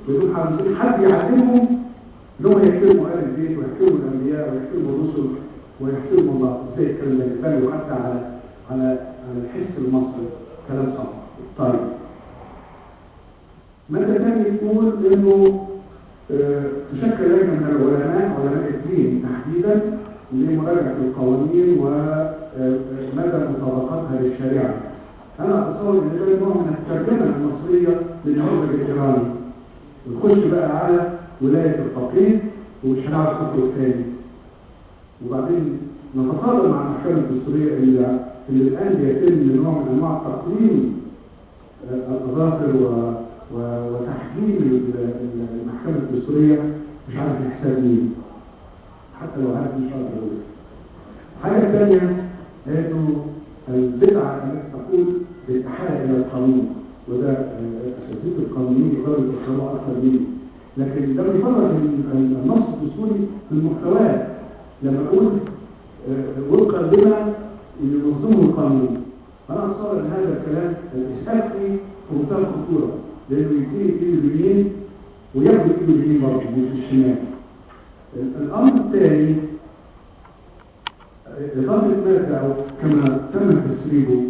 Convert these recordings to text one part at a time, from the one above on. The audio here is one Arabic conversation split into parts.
بدون حد يعلمهم انهم يحترموا اهل البيت ويحترموا الانبياء ويحترموا الرسل ويحترموا الله. ازاي الكلام ده يتبنوا حتى على الحس المصري؟ كلام صعب. طيب ماده ثانيه تقول انه تشكل لجنه من العلماء، علماء الدين تحديدا، لمراجعه القوانين ومدى مطابقتها للشريعه. انا اتصور ان ده نوع من الترجمه المصريه للنموذج الايراني. ونخش بقى على ولايه الفقيه ومش هنعرف نخرج تاني. وبعدين نتصادم مع المحكمه الدستوريه اللي الان بيتم نوع من انواع تقليل الاظافر وتحجيم المحكمه الدستوريه، مش عارف لحساب مين، حتى لو عارف مش هقدر اقول. الحاجه الثانيه انه البدعه التي تقول بالاحاله الى القانون، وده اساسيه القانونيين يقدروا يفسروها اكثر مني، لكن ده بيفرق النص الدستوري في المحتوى. لما اقول وفقا لما ينظمه القانون، انا اتصور ان هذا الكلام اسقاط في منتهى الخطوره، لانه يديني ايده اليمين وياخد ايده اليمين برضه مش الشمال. الامر الثاني اضافه ماده او كما تم تسريبه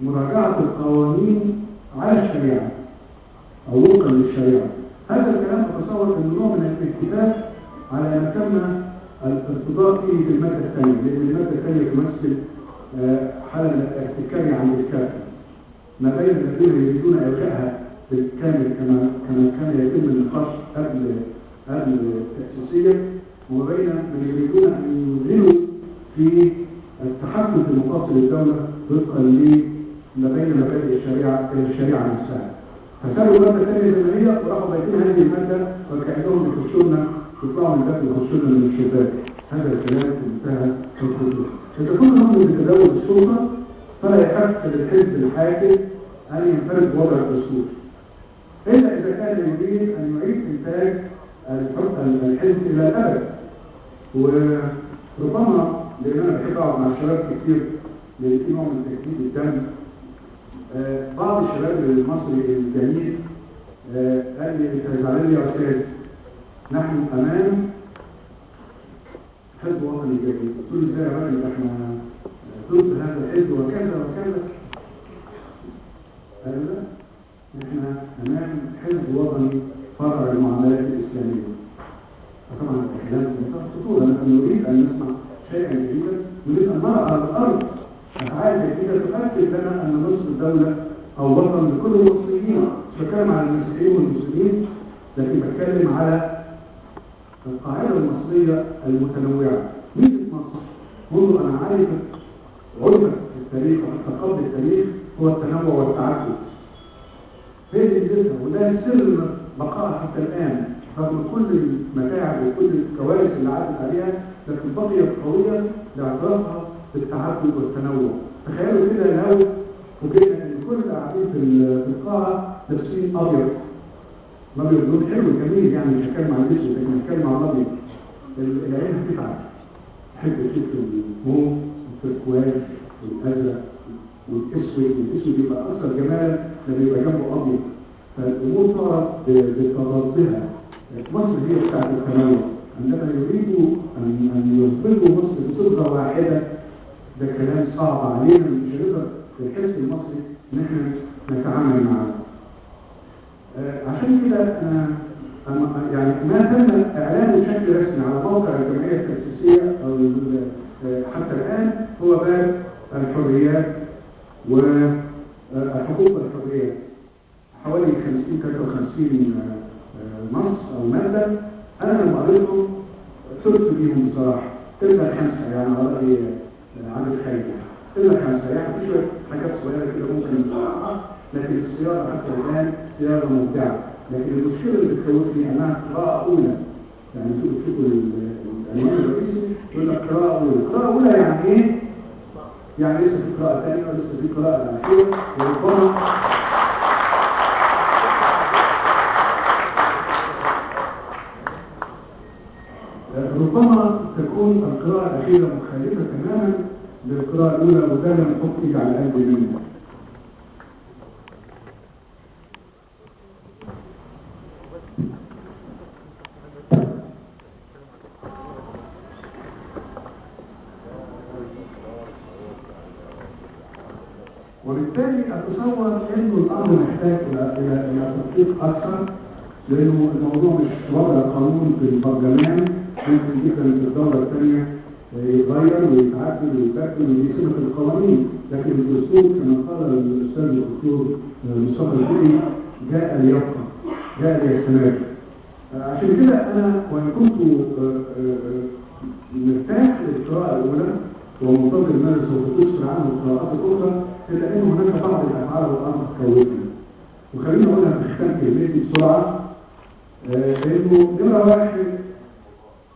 لمراجعه القوانين على الشريعه او وفقا للشريعه. هذا الكلام اتصور انه نوع من الاتفاق على ان تم الارتباط فيه بالماده الثانيه، لان الماده الثانيه تمثل حاله ارتكاريه عند الكافر ما بين الذين يريدون الغائها بالكامل كما كان يتم النقاش قبل التاسيسيه، وما بين من يريدون ان يغلوا في التحكم في مفاصل الدوله وفقا ما بين مبادئ الشريعه نفسها. فسالوا الماده الثانيه زي ما هي وراحوا بايتين هذه الماده وكانهم يخشوا لنا، يطلعوا من الباب يخشوا لنا من الشباك. هذا الكلام في منتهى الخطوره. اذا كنا نؤمن بتداول السلطه فلا يحق للحزب الحاكم ان ينفرد بوضع الدستور، الا اذا كان يريد ان يعيد انتاج الحزب الى الابد. وربما لان انا بحب اقعد مع الشباب كتير لان نوع من تجديد الدم، بعض الشباب المصري الجميل قال لي انت زعلان يا استاذ، نحن امام حزب وطني جديد. قلت له ازاي يا راجل، احنا ضد هذا الحزب وكذا وكذا. قال لا، احنا امام حزب وطني فرع المعاملات الاسلاميه. فطبعا الكلام منتهى الخطوره، نحن نريد ان نسمع شيئا جديدا، نريد ان نرى على الارض افعال جديده تؤكد لنا ان مصر دوله او وطن لكل المصريين. مش بتكلم على المسيحيين والمسلمين، لكن بتكلم على القاعده المصريه المتنوعه. ميزه مصر منذ ان عرفت في التاريخ وحتى قبل التاريخ هو التنوع والتعدد. هي دي ميزتها، وده سر بقائها حتى الان رغم كل المتاعب وكل الكوارث اللي عدت عليها، لكن بقيت قويه لاعترافها بالتعدد والتنوع. تخيلوا كده لو فوجئنا ان كل اللي قاعدين في القاعه لابسين ابيض، الابيض لون حلو جميل، يعني مش هتكلم عن الاسود لكن هتكلم عن الابيض. العين هتتعب، تحب تشوف الموف والتركواز والازرق والاسود. والاسود يبقى اكثر جمالا لما يبقى جنبه ابيض. فالامور طارت بتضادها. مصر هي بتاعت التنوع. عندما يريدوا ان يصبغوا مصر بصبغه واحده، ده كلام صعب علينا، مش هنقدر الحس المصري ان احنا نتعامل معاه. عشان كده يعني ما تم اعلانه بشكل رسمي على موقع الجمعيه التاسيسيه او حتى الان هو باب الحريات والحقوق والحريات، حوالي 53 نص او ماده. انا لما قريتهم تركت بيهم بصراحه، الا 5 يعني على راي عبد الخير، الا 5 يعني في شويه حاجات صغيره كده ممكن نصححها، لكن الصياغه حتى الان صياغه ممتعه. لكن المشكله اللي بتخوفني انها قراءه اولى. يعني انتوا بتشوفوا العنوان الرئيسي يقول لك قراءه اولى. قراءه اولى يعني ايه؟ يعني لسه في قراءه ثانيه ولسه في قراءه اخيره، ربما تكون القراءة الأخيرة مختلفة تماما للقراءة الأولى، وده لم نحط إيد على قلب منه. وبالتالي اتصور انه الامر محتاج الى تدقيق اكثر، لانه الموضوع مش وضع قانون في البرلمان، ممكن جدا في الدوله الثانيه يتغير ويتعدل ويتبدل، ودي سمه القوانين، لكن الدستور كما قال الاستاذ الدكتور مصطفى الفقي جاء ليبقى، جاء ليستمر. عشان كده انا وان كنت مرتاح للقراءه الاولى ومنتظر ماذا سوف تسفر عنه القراءات الاخرى، الا ان هناك بعض الافعال والامر تخوفني. وخليني اقولها في ختام كلمتي بسرعه، انه نمره واحد،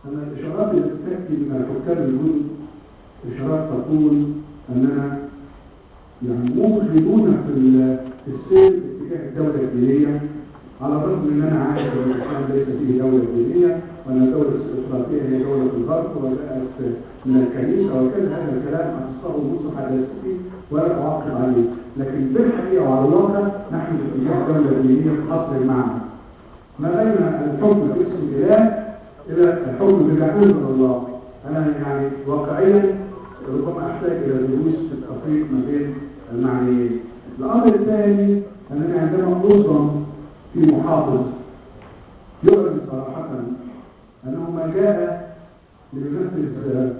انا الاشارات اللي بتاتي من الحكام الجدد اشارات تقول اننا يعني مخلدون في السير اتجاه الدوله الدينيه، على الرغم من ان انا عارف ان الاسلام ليس فيه دوله دينيه، وان الدوله الديمقراطيه هي دوله في الغرب وجاءت من الكنيسه، وكان هذا الكلام حفظته منذ حداثتي ولا اعقب عليه، لكن بالحقيقه وعلى الواقع نحن في اتجاه دوله دينيه بحصر المعنى. ما بين الحكم باسم الاله الى الحكم بما انزل الله. انا يعني واقعيا ربما احتاج الى دروس في التفريق ما بين المعنيين. الامر الثاني انني عندما اصدم في محافظ يعلن صراحه انه ما جاء لينفذ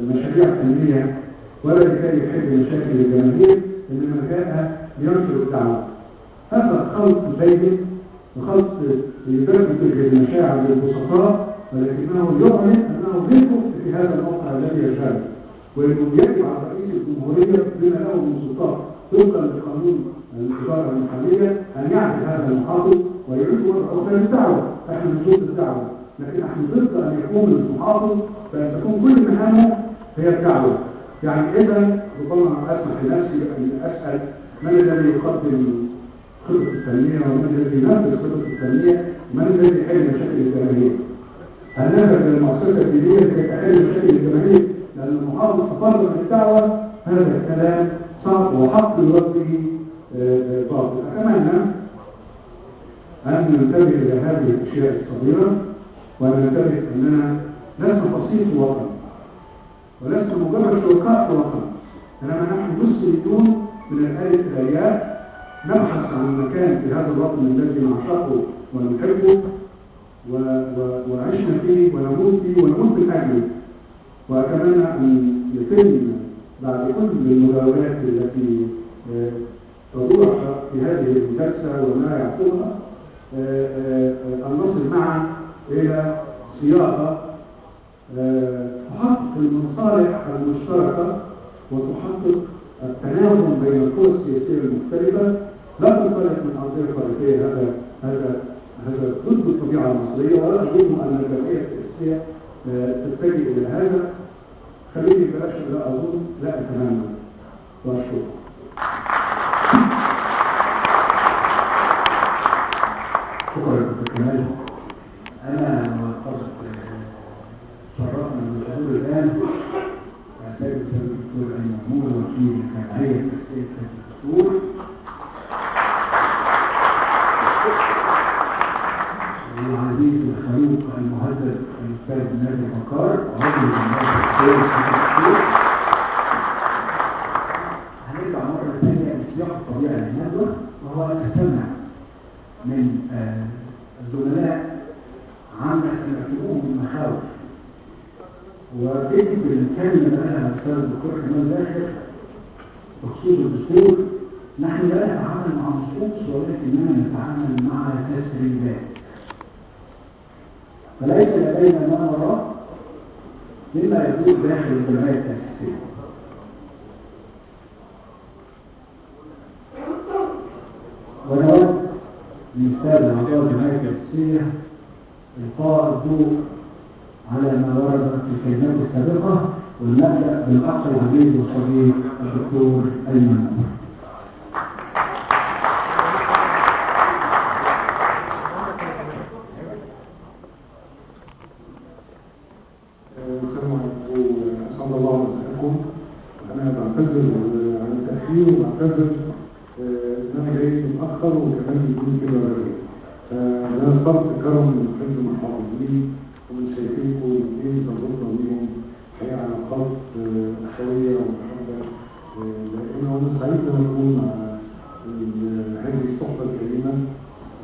مشاريع فنيه ولا لكي يحل مشاكل الجماهير، انما جاء لينشر الدعوه. هذا خلط بين وخلط يبرد المشاعر للبسطاء، ولكنه يعلن انه يثق في هذا الموقع الذي يشهده، وانه يجب على رئيس الجمهوريه بما له من سلطات طبقا لقانون الاداره المحليه ان يعزل هذا المحافظ ويعيد مره اخرى للدعوه. احنا ضد الدعوه، لكن احنا ضد ان يقوم المحافظ بان تكون كل مهامه هي الدعوه. يعني اذا ربما اسمح لنفسي ان اسال من الذي يقدم خطط التنميه ومن الذي ينفذ خطط التنميه؟ من الذي يحل مشاكل الجماهير؟ هل نذهب الى المؤسسه الدينيه لكي تحل مشاكل الجماهير لان المحافظ تفرغ للدعوه؟ هذا الكلام صعب وحق يرد به باطل. اتمنى ان ننتبه الى هذه الاشياء الصغيره، وان ننتبه اننا لسنا فصيل وطن ولسنا مجرد شركاء في وطن، انما نحن مسلمون من الالف الى الياء، نبحث عن مكان في هذا الوطن الذي نعشقه ونحبه وعشنا فيه ونموت فيه ونموت من اجله. واتمنى ان يتم بعد كل المجاوبات التي تدور في هذه الجلسه وما يعقبها ان نصل معا الى صياغه تحقق المصالح المشتركه وتحقق التناغم بين القوى السياسيه المختلفه، لا تنطلق من ارضيه فريقيه. هذا ضد الطبيعه المصريه، ولا اظن ان الجمعيه السياسيه تتجه الى هذا. خليني بلاش لا اظن، لا اتمنى. واشكرك. شكرا دكتور كمال. انا شرفنا بالحضور الان السيد الدكتور ايمن محمود وكيل الجمعيه السياسيه في الدستور، والعزيز الخلوق المهذب الاستاذ نادي بكار عضو الجمعيه السياسيه في الدستور. هنرجع مره ثانيه لسياق الطبيعي للندوه، وهو نستمع من الزملاء عما سمعتموه من مخاوف. وبيجي بالكلمه اللي قالها الاستاذ الدكتور كمال زاهر بخصوص الدستور، نحن لا نتعامل مع نصوص ولكننا نتعامل مع تسريبات، فليس لدينا ما نراه مما يدور داخل الجمعيه التاسيسيه. ونود من استاذ اعضاء الجمعيه التاسيسيه القاء الضوء على ما ورد في الكلمات السابقه، ونبدا بالاخ العزيز والصديق الدكتور ايمن. السلام عليكم، اسعد الله مساءكم. انا بعتذر عن التاخير وبعتذر ان انا جاي متاخر وكمان يكون كده راجع. انا طلبت كرم من حزب المحافظين ومن شايفينكم الاثنين تظن بيهم حقيقه علاقات اخويه ومحبه، لان هم سعيد ان اكون مع هذه الصحبه الكريمه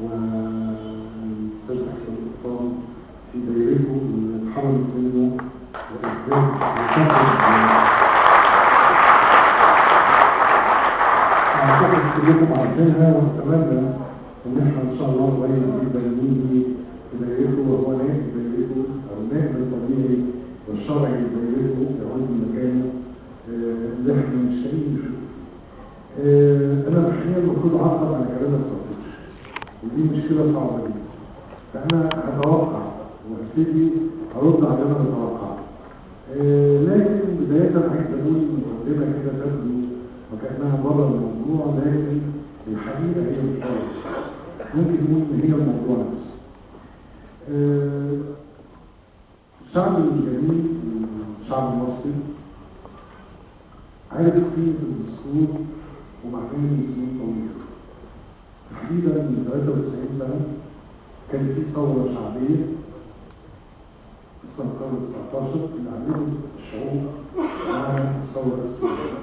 والاستاذ احمد القطان في دايرته اللي اتحرمت منه وازاي اعتقد كلكم عارفينها واتمنى ان احنا ان شاء الله قريب جدا نيجي في دايرته وهو نائب دايرته او النائب الطبيعي والشرعي لدايرته يعود مكانه اللي احنا مشتاقين فيه. انا الحقيقه المفروض اعقب على كلام الصديق ودي مشكله صعبه جدا، فانا هتوقع وابتدي ارد على ما اتوقع. لكن بدايه عايز اقول مقدمه كده تبدو وكانها بره الموضوع، لكن الحقيقه هي مش خالص، ممكن نقول ان هي الموضوع نفسه. الشعب الجميل الشعب المصري عارف قيمه الدستور ومعناه سنين طويله. تحديدا من 93 سنه كان في ثوره شعبيه اسمها ثوره 19 اللي علمت الشعوب على الثوره السياسيه.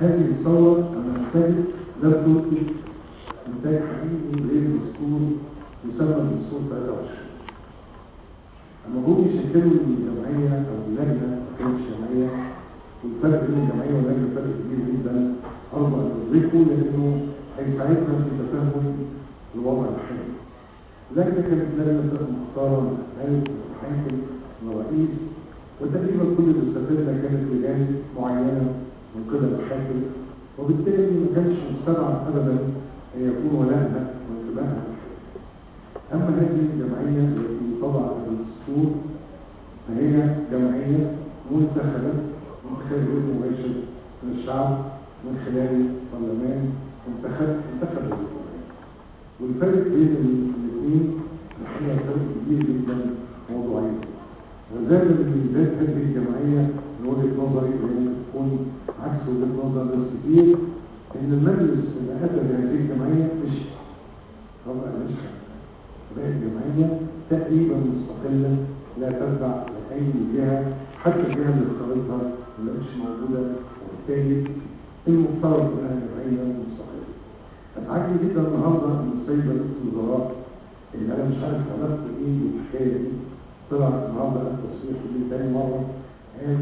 هذه الثوره لما انتهت لم تنتج انتاج حقيقي غير دستور يسمى دستور 23. لما جم يشكلوا الجمعيه او اللجنه ما كانتش جمعيه، والفرق بين الجمعيه واللجنه فرق كبير جدا، ارجو ان تدركوا لانه هيساعدنا في تفهم الوضع الحالي. اللجنه كانت لجنه مختاره من الحاكم والحاكم والرئيس، وتقريبا كل اللي استفدنا كانت لجان معينه من قبل الحاكم، وبالتالي ما كانش مستبعد ابدا ان يكون ولائها وانتباهها. اما هذه الجمعيه التي طبعت الدستور فهي جمعيه منتخبه من خلال مباشر من الشعب من خلال البرلمان منتخب الجمعيه. والفرق بين الاثنين الحقيقه فرق كبير جدا موضوعيا. وزاد من ميزات هذه الجمعيه من وجهه نظري ممكن تكون عكس وجهه نظر ناس كتير، ان المجلس اللي اتى بهذه الجمعيه مش بقت جمعيه تقريبا مستقله لا تتبع لاي جهه، حتى الجهه اللي اختارتها ما بقتش موجوده، وبالتالي المفترض انها جمعيه مستقله. اسعدني جدا النهارده ان السيد رئيس الوزراء اللي انا مش عارف علاقته ايه بالحكايه دي طلع النهارده قال تصريح لي تاني مره قال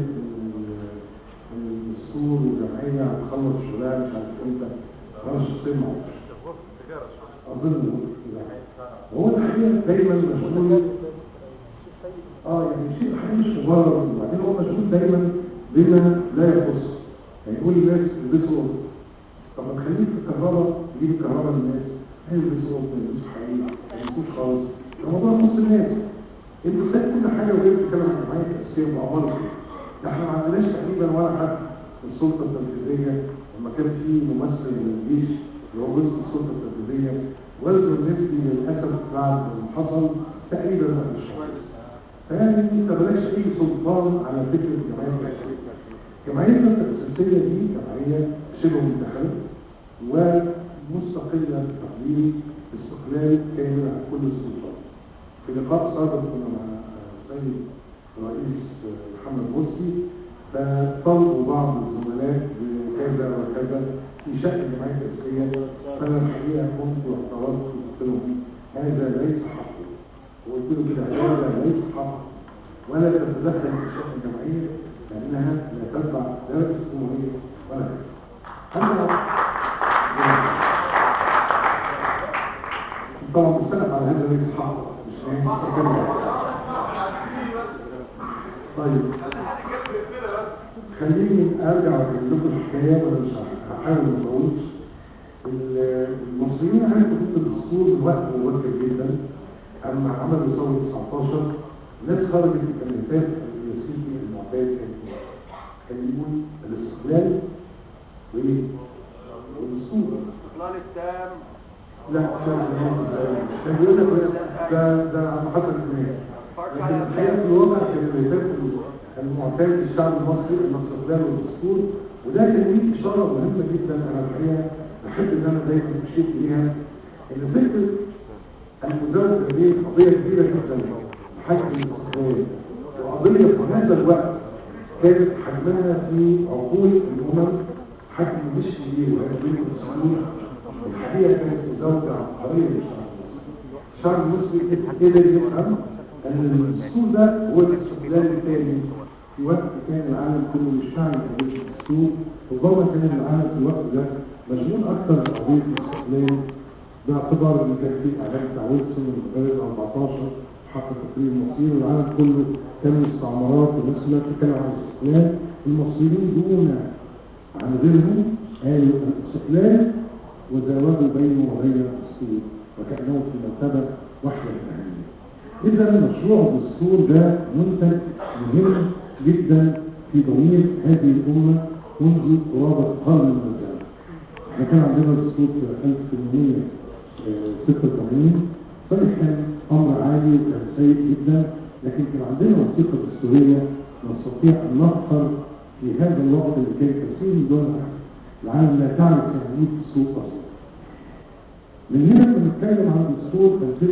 ان الدستور والجمعيه هتخلص شغلها مش عارف امتى، انا شخصيا ما اظن هو الحقيقه دايما مشغول يعني شيء الحقيقه مش مجرد، وبعدين هو مشغول دايما بما لا يخص. يعني يقول للناس البسوا قطن، طب ما تخليك في الكهرباء تجيب الكهرباء للناس، يلبسوا قطن يلبسوا حقيقي ما يلبسوش خالص، الموضوع يخص الناس. انتوا سايب كل حاجه وغير بتتكلم عن الجمعيه التاسيسيه وعمرها كده. احنا ما عندناش تقريبا ولا حد في السلطه التنفيذيه، لما كان في ممثل من الجيش اللي هو جزء من السلطه التنفيذيه، وزنه النسبي للاسف بعد ما حصل تقريبا ما فيش. فيعني انت بلاش اي سلطان على فكره الجمعيه التاسيسيه. الجمعيه التاسيسيه دي جمعيه شبه منتخبه ومستقله بتقليل استقلال كامل عن كل السلطات. في لقاء سابق كنا مع السيد الرئيس محمد مرسي، فطلبوا بعض الزملاء بكذا وكذا في شأن الجمعيه التاسيسيه، فانا الحقيقه كنت واعترضت وقلت لهم هذا ليس حقه، وقلت له كده هذا ليس حقه، ولا تتدخل في شأن الجمعيه لانها لا تتبع لا الجمهوريه ولا غيرها. طبعا السلف على هذا ليس حقه، مش مستقل. طيب خليني ارجع واقول لكم الحكايه ولا مش هحاول ما اطولش. المصريين عرفوا قيمه الدستور من وقت مبكر جدا. اما عملوا ثوره 19 الناس خرجت الكلمات السياسي المعتاد كان يقول الاستقلال وايه؟ والدستور. الاستقلال التام. لا كان بيقول لك ده عم حصل الناس، لكن الحقيقه في الواقع كان اللي المعتاد للشعب المصري الاستقلال والدستور، وده كان ليه اشاره مهمه جدا. انا الحقيقه بحب ان انا دايما اشير اليها ان فكره المزاوله دي قضيه كبيره جدا حجم الاستقلال، وقضيه في هذا الوقت كانت حجمها في عقول الامم حكم مصري وأدبية الدستور الحقيقة كانت مزاوجة عبقرية للشعب المصري. الشعب المصري قدر يفهم أن الدستور ده هو الاستقلال التاني في وقت كان العالم كله مش فاهم قضية الدستور. ربما كان العالم في الوقت ده مشغول أكثر بقضية الاستقلال، باعتبار ان كان في اعلان بتاع ويلسون من 14 حق تقرير المصير، والعالم كله كان مستعمرات والناس كلها بتتكلم عن الاستقلال. المصريين دون عن غيرهم قالوا الاستقلال وزاوجوا بينه وبين الدستور وكانه في مرتبه واحده الاهميه. اذا مشروع الدستور ده منتج مهم جدا في ضمير هذه الامه منذ قرابه قرن من الزمن. احنا كان عندنا دستور في 1886 صحيح كان امر عالي وكان سيء جدا، لكن كان عندنا وثيقه دستوريه نستطيع ان نفخر في هذا الوقت اللي كان كثير من دول العالم لا تعرف يعني ايه دستور اصلا. من هنا بنتكلم عن دستور 2012،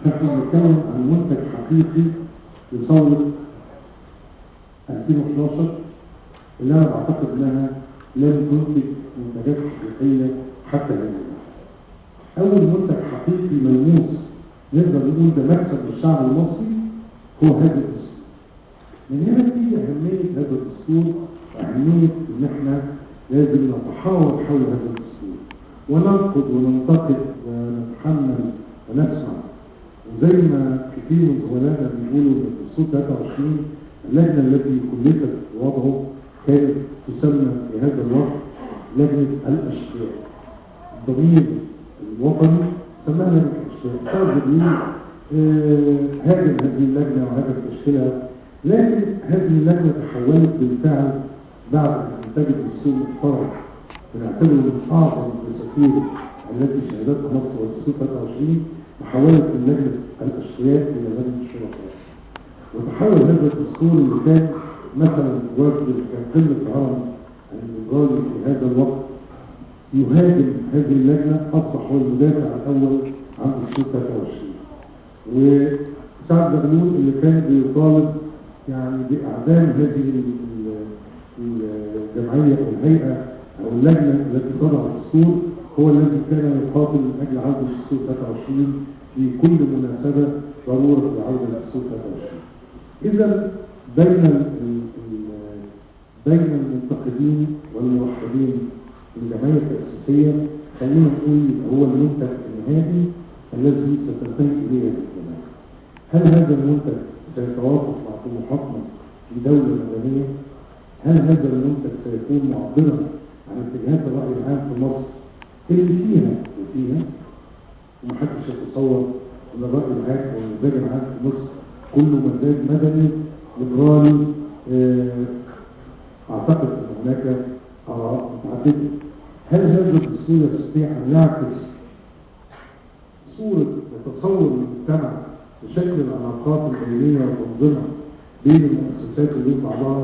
فاحنا بنتكلم عن منتج حقيقي لثوره 2011 اللي انا بعتقد انها لم تنتج منتجات حقيقيه حتى هذه اللحظه. اول منتج حقيقي ملموس نقدر نقول ده مكسب للشعب المصري هو هذا الدستور. من هنا تيجي اهميه هذا الدستور واهميه ان احنا لازم نتحاور حول هذا الدستور وننقد وننتقد ونتحمل ونسمع. وزي ما كثير من زملائنا بيقولوا ان الدستور 23 اللجنه التي كلفت بوضعه كانت تسمى في هذا الوقت لجنه الاشقياء. الضمير الوطني سماها لجنه الاشقياء. صار هاجم هذه اللجنه وهاجم تشكيلها، لكن هذه اللجنه تحولت بالفعل بعد ان انتجت دستور محترم بنعتبره من اعظم الدساتير التي شهدتها مصر والدستور 23، تحولت من لجنه الاشقياء الى لجنه الشرفاء. وتحول هذا الدستور اللي كان مثلا وفد كان قمه الهرم النضالي في هذا الوقت يهاجم هذه اللجنه، اصبح هو المدافع الاول عن دستور 23. وسعد زغلول اللي كان بيطالب يعني باعدام هذه الجمعيه او الهيئه او اللجنه التي تضع الدستور هو الذي كان يقاتل من اجل عوده الدستور 23 في كل مناسبه ضروره عوده الدستور 23. اذا بين المنتقدين والموحدين الجمعيه التاسيسيه خلينا نقول هو المنتج النهائي الذي ستنتهي اليه هذه الجمعيه. هل هذا المنتج سيتوافق مع طموحاتنا في دوله مدنيه؟ هل هذا المنتج سيكون معبرا عن اتجاهات الراي العام في مصر اللي فيها ومحدش يتصور ان الراي العام والمزاج العام في مصر كله مزاج مدني ليبرالي؟ اعتقد ان هناك اراء متعدده. هل هذا الدستور يستطيع ان يعكس صوره وتصور المجتمع بشكل العلاقات البينيه وتنظيمها بين المؤسسات وبين بعضها؟